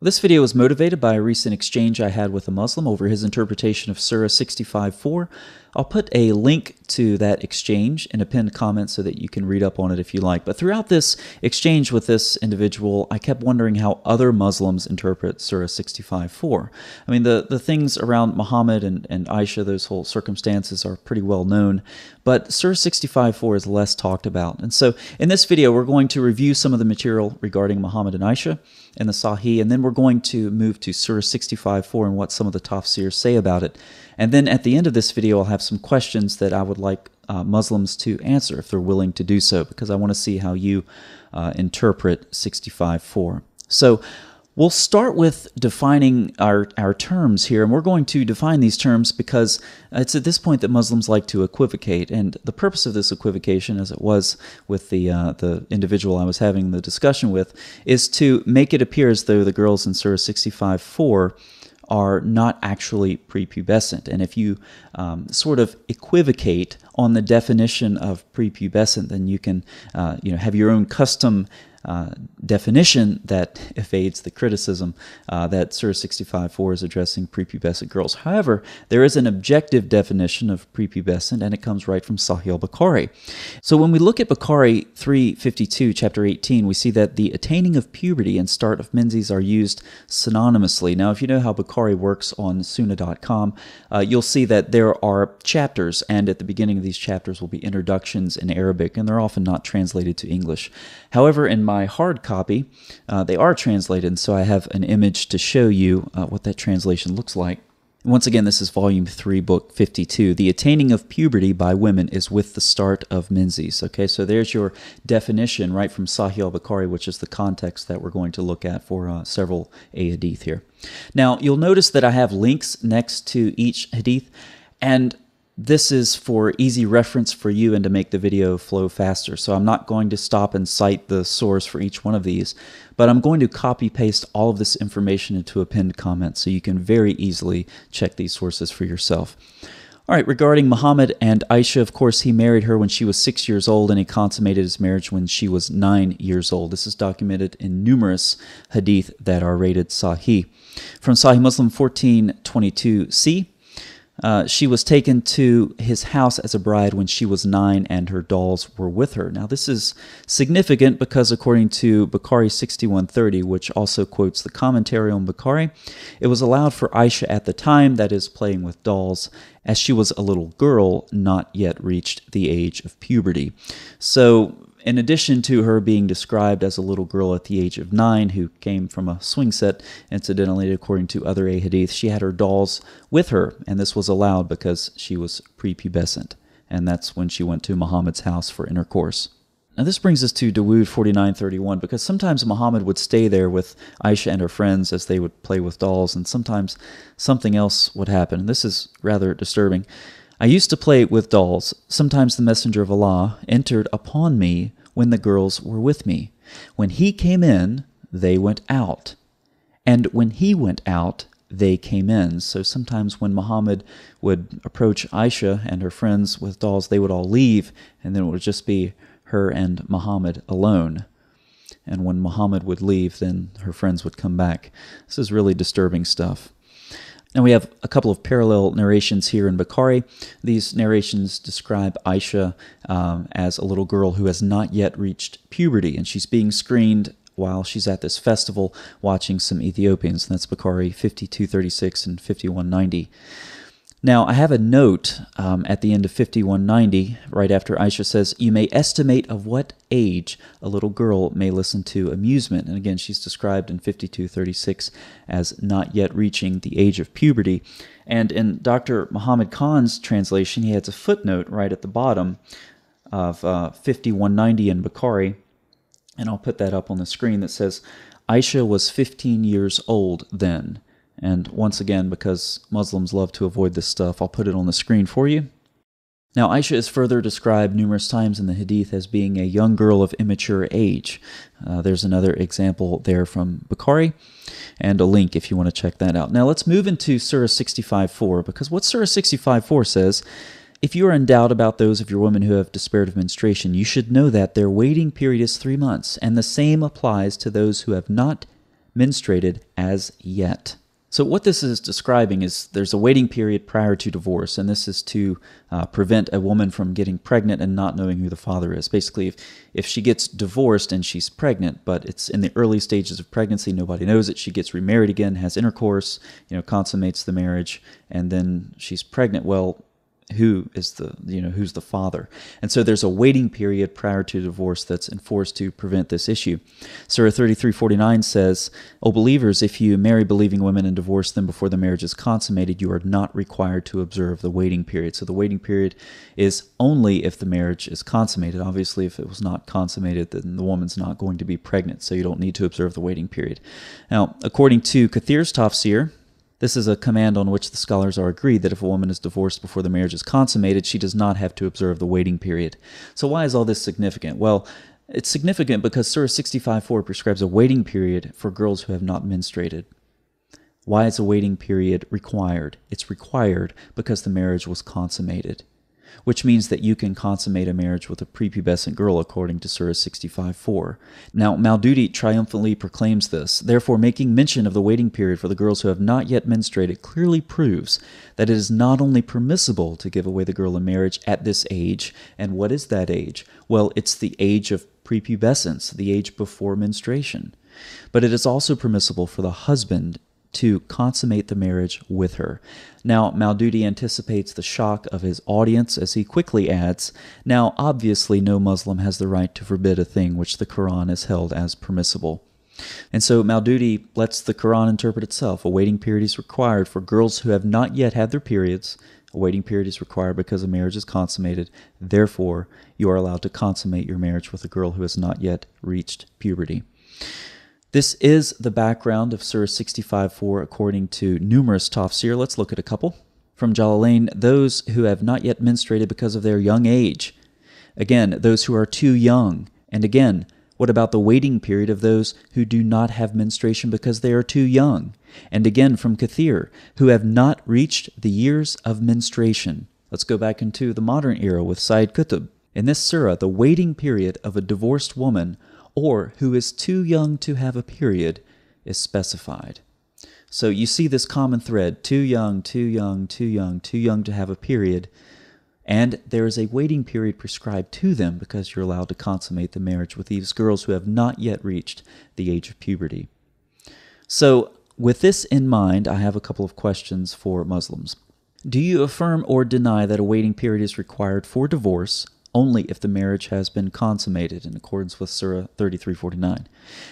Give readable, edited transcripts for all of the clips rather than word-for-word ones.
This video was motivated by a recent exchange I had with a Muslim over his interpretation of Surah 65:4. I'll put a link to that exchange in a pinned comment so that you can read up on it if you like. But throughout this exchange with this individual, I kept wondering how other Muslims interpret Surah 65:4. I mean, the things around Muhammad and Aisha, those whole circumstances are pretty well known, but Surah 65:4 is less talked about. And so in this video, we're going to review some of the material regarding Muhammad and Aisha in the Sahih, and then we're going to move to Surah 65:4 and what some of the tafsirs say about it. And then at the end of this video, I'll have some questions that I would like Muslims to answer if they're willing to do so, because I want to see how you interpret 65:4. So we'll start with defining our terms here, and we're going to define these terms because it's at this point that Muslims like to equivocate, and the purpose of this equivocation, as it was with the individual I was having the discussion with, is to make it appear as though the girls in Surah 65:4 are not actually prepubescent. And if you sort of equivocate on the definition of prepubescent, then you can have your own custom definition that evades the criticism that Surah 65:4 is addressing prepubescent girls. However, there is an objective definition of prepubescent, and it comes right from Sahih al-Bukhari. So when we look at Bukhari 352, chapter 18, we see that the attaining of puberty and start of menses are used synonymously. Now, if you know how Bukhari works on Sunnah.com, you'll see that there are chapters, and at the beginning of these chapters will be introductions in Arabic, and they're often not translated to English. However, in my hard copy, they are translated, and so I have an image to show you what that translation looks like. Once again, this is volume 3, book 52. The attaining of puberty by women is with the start of menses. Okay, so there's your definition right from Sahih al-Bukhari, which is the context that we're going to look at for several hadith here. Now, you'll notice that I have links next to each hadith, and this is for easy reference for you and to make the video flow faster. So I'm not going to stop and cite the source for each one of these, but I'm going to copy paste all of this information into a pinned comment so you can very easily check these sources for yourself. All right, regarding Muhammad and Aisha, of course, he married her when she was 6 years old, and he consummated his marriage when she was 9 years old. This is documented in numerous hadith that are rated Sahih. From Sahih Muslim 1422c, she was taken to his house as a bride when she was 9 and her dolls were with her. Now this is significant because according to Bukhari 6130, which also quotes the commentary on Bukhari, it was allowed for Aisha at the time, that is playing with dolls, as she was a little girl, not yet reached the age of puberty. So in addition to her being described as a little girl at the age of 9 who came from a swing set, incidentally, according to other ahadith, she had her dolls with her, and this was allowed because she was prepubescent, and that's when she went to Muhammad's house for intercourse. Now this brings us to Dawood 4931, because sometimes Muhammad would stay there with Aisha and her friends as they would play with dolls, and sometimes something else would happen. This is rather disturbing. I used to play with dolls. Sometimes the Messenger of Allah entered upon me when the girls were with me. When he came in, they went out. And when he went out, they came in. So sometimes when Muhammad would approach Aisha and her friends with dolls, they would all leave, and then it would just be her and Muhammad alone. And when Muhammad would leave, then her friends would come back. This is really disturbing stuff. And we have a couple of parallel narrations here in Bukhari. These narrations describe Aisha as a little girl who has not yet reached puberty, and she's being screened while she's at this festival watching some Ethiopians. And that's Bukhari 5236 and 5190. Now, I have a note at the end of 5190, right after Aisha says, "You may estimate of what age a little girl may listen to amusement." And again, she's described in 5236 as not yet reaching the age of puberty. And in Dr. Muhammad Khan's translation, he has a footnote right at the bottom of 5190 in Bukhari, and I'll put that up on the screen, that says, "Aisha was 15 years old then." And once again, because Muslims love to avoid this stuff, I'll put it on the screen for you. Now, Aisha is further described numerous times in the hadith as being a young girl of immature age. There's another example there from Bukhari, and a link if you want to check that out. Now, let's move into Surah 65:4, because what Surah 65:4 says, "If you are in doubt about those of your women who have despaired of menstruation, you should know that their waiting period is 3 months, and the same applies to those who have not menstruated as yet. So what this is describing is there's a waiting period prior to divorce, and this is to prevent a woman from getting pregnant and not knowing who the father is. Basically, if she gets divorced and she's pregnant, but it's in the early stages of pregnancy, nobody knows it, she gets remarried again, has intercourse, consummates the marriage, and then she's pregnant, well, who's the father? And so there's a waiting period prior to divorce that's enforced to prevent this issue. Surah 33:49 says, "O believers, if you marry believing women and divorce them before the marriage is consummated, you are not required to observe the waiting period." So the waiting period is only if the marriage is consummated. Obviously, if it was not consummated, then the woman's not going to be pregnant, so you don't need to observe the waiting period. Now, according to Kathir's Tafsir, this is a command on which the scholars are agreed that if a woman is divorced before the marriage is consummated, she does not have to observe the waiting period. So why is all this significant? Well, it's significant because Surah 65:4 prescribes a waiting period for girls who have not menstruated. Why is a waiting period required? It's required because the marriage was consummated, which means that you can consummate a marriage with a prepubescent girl according to Surah 65:4. Now, Maududi triumphantly proclaims this. Therefore, making mention of the waiting period for the girls who have not yet menstruated clearly proves that it is not only permissible to give away the girl in marriage at this age, and what is that age? Well, it's the age of prepubescence, the age before menstruation. But it is also permissible for the husband to consummate the marriage with her. Now, Maududi anticipates the shock of his audience as he quickly adds, now, obviously, no Muslim has the right to forbid a thing which the Quran has held as permissible. And so Maududi lets the Quran interpret itself. A waiting period is required for girls who have not yet had their periods. A waiting period is required because a marriage is consummated. Therefore, you are allowed to consummate your marriage with a girl who has not yet reached puberty. This is the background of Surah 65:4 according to numerous tafsir. Let's look at a couple. From Jalalain, those who have not yet menstruated because of their young age. Again, those who are too young. And again, what about the waiting period of those who do not have menstruation because they are too young? And again, from Kathir, who have not reached the years of menstruation. Let's go back into the modern era with Sayyid Qutb. In this surah, the waiting period of a divorced woman or who is too young to have a period is specified. So you see this common thread, too young, too young, too young, too young to have a period, and there is a waiting period prescribed to them because you're allowed to consummate the marriage with these girls who have not yet reached the age of puberty. So with this in mind, I have a couple of questions for Muslims. Do you affirm or deny that a waiting period is required for divorce only if the marriage has been consummated in accordance with Surah 33:49?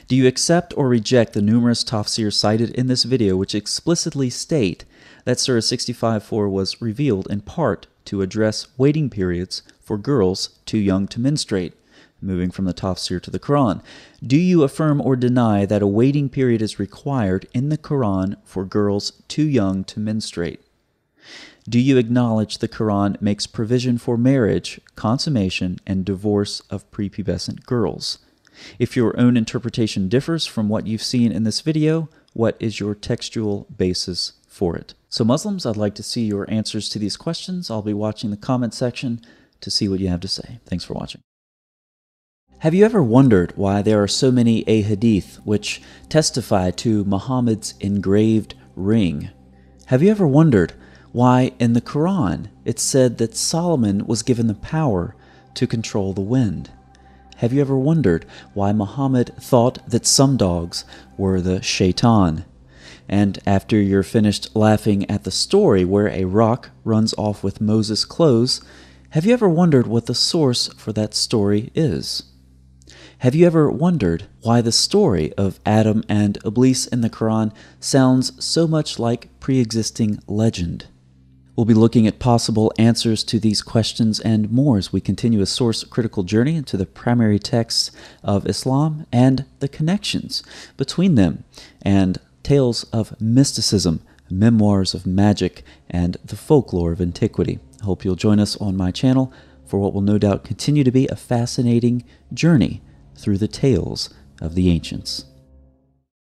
Do you accept or reject the numerous tafsir cited in this video which explicitly state that Surah 65:4 was revealed in part to address waiting periods for girls too young to menstruate? Moving from the tafsir to the Quran, do you affirm or deny that a waiting period is required in the Quran for girls too young to menstruate? Do you acknowledge the Quran makes provision for marriage, consummation, and divorce of prepubescent girls? If your own interpretation differs from what you've seen in this video, what is your textual basis for it? So Muslims, I'd like to see your answers to these questions. I'll be watching the comment section to see what you have to say. Thanks for watching. Have you ever wondered why there are so many ahadith which testify to Muhammad's engraved ring? Have you ever wondered why in the Quran it said that Solomon was given the power to control the wind? Have you ever wondered why Muhammad thought that some dogs were the shaitan? And after you're finished laughing at the story where a rock runs off with Moses' clothes, have you ever wondered what the source for that story is? Have you ever wondered why the story of Adam and Iblis in the Quran sounds so much like pre-existing legend? We'll be looking at possible answers to these questions and more as we continue a source-critical journey into the primary texts of Islam and the connections between them, and tales of mysticism, memoirs of magic, and the folklore of antiquity. I hope you'll join us on my channel for what will no doubt continue to be a fascinating journey through the tales of the ancients.